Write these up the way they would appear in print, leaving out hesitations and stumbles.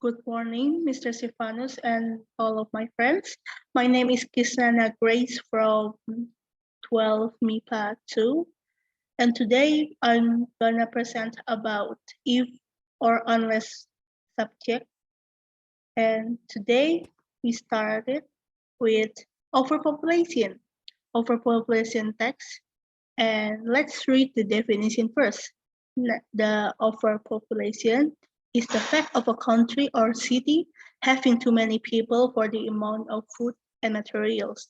Good morning, Mr. Styfanus and all of my friends. My name is Christiana Grace from 12 MIPA 2, and today I'm gonna present about if or unless subject. And today we started with overpopulation, overpopulation text, and let's read the definition first. The overpopulation is the fact of a country or city having too many people for the amount of food and materials.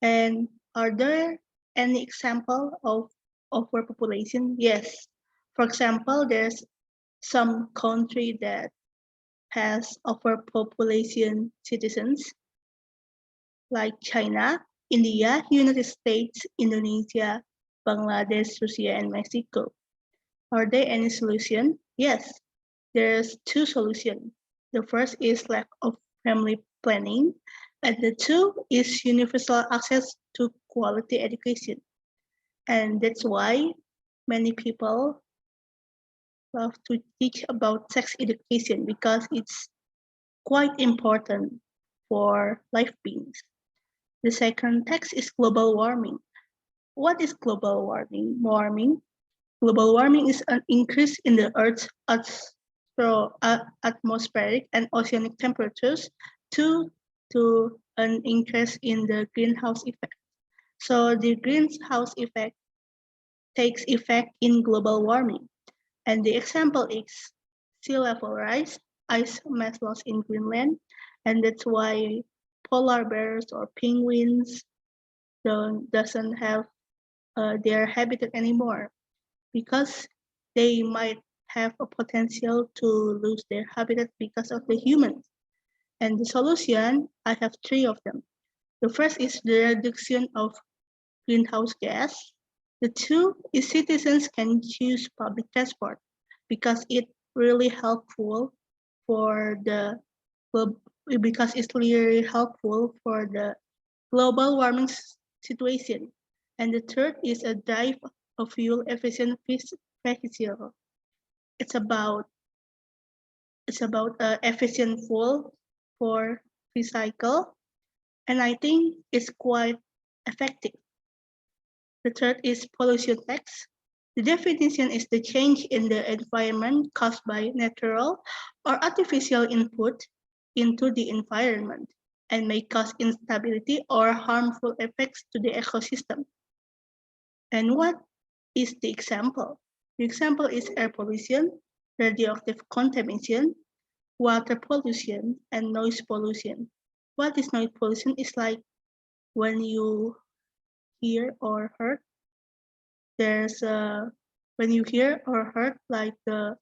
And are there any example of overpopulation? Yes. For example, there's some country that has overpopulation citizens like China, India, United States, Indonesia, Bangladesh, Russia, and Mexico. Are there any solution? Yes, there's two solutions. The first is lack of family planning, and the two is universal access to quality education. And that's why many people love to teach about sex education because it's quite important for life beings. The second text is global warming. What is global warming? Global warming is an increase in the Earth's atmospheric and oceanic temperatures due to an increase in the greenhouse effect. So the greenhouse effect takes effect in global warming. And the example is sea level rise, ice mass loss in Greenland, and that's why polar bears or penguins doesn't have their habitat anymore because they might have a potential to lose their habitat because of the humans. And the solution, I have three of them. The first is the reduction of greenhouse gas. The two is citizens can choose public transport because it's really helpful for the because it's really helpful for the global warming situation. And the third is a drive of fuel efficient vehicle. It's about efficient fuel for recycle, and I think it's quite effective. The third is pollution tax. The definition is the change in the environment caused by natural or artificial input into the environment and may cause instability or harmful effects to the ecosystem. And what is the example? The example is air pollution, radioactive contamination, water pollution, and noise pollution. What is noise pollution? It's like when you hear or heard, there's a when you hear or heard like the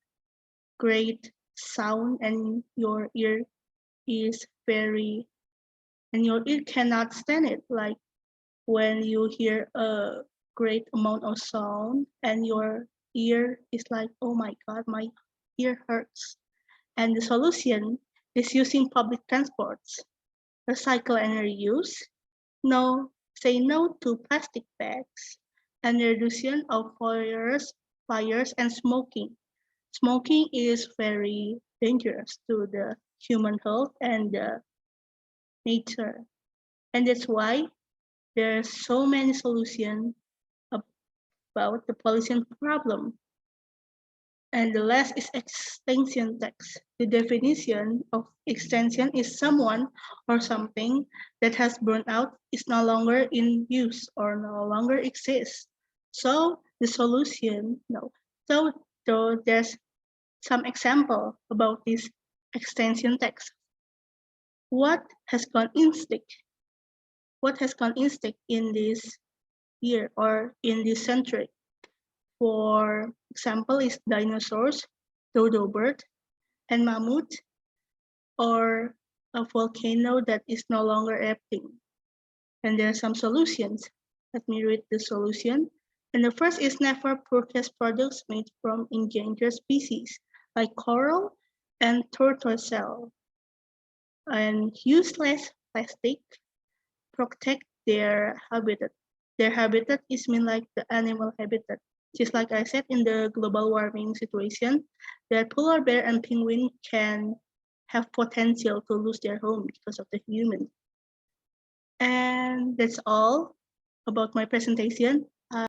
great sound and your ear is very and your ear cannot stand it, like when you hear a great amount of sound and your ear is like, oh my god, my ear hurts. And the solution is using public transports, recycle and reuse, say no to plastic bags, and reduction of fires and smoking. Smoking is very dangerous to the human health and the nature. And that's why there's so many solutions about the pollution problem. And the last is extinction tax. The definition of extinction is someone or something that has burned out, is no longer in use or no longer exists. So the solution, no. So there's some example about this extinction tax. What has gone instinct? What has gone instinct in this year or in this century? For example, is dinosaurs, dodo bird, and mammoth, or a volcano that is no longer active. And there are some solutions. Let me read the solution. And the first is never purchase products made from endangered species like coral and tortoiseshell. And use less plastic, protect their habitat. Their habitat is mean like the animal habitat. Just like I said in the global warming situation, that polar bear and penguin can have potential to lose their home because of the human. And that's all about my presentation.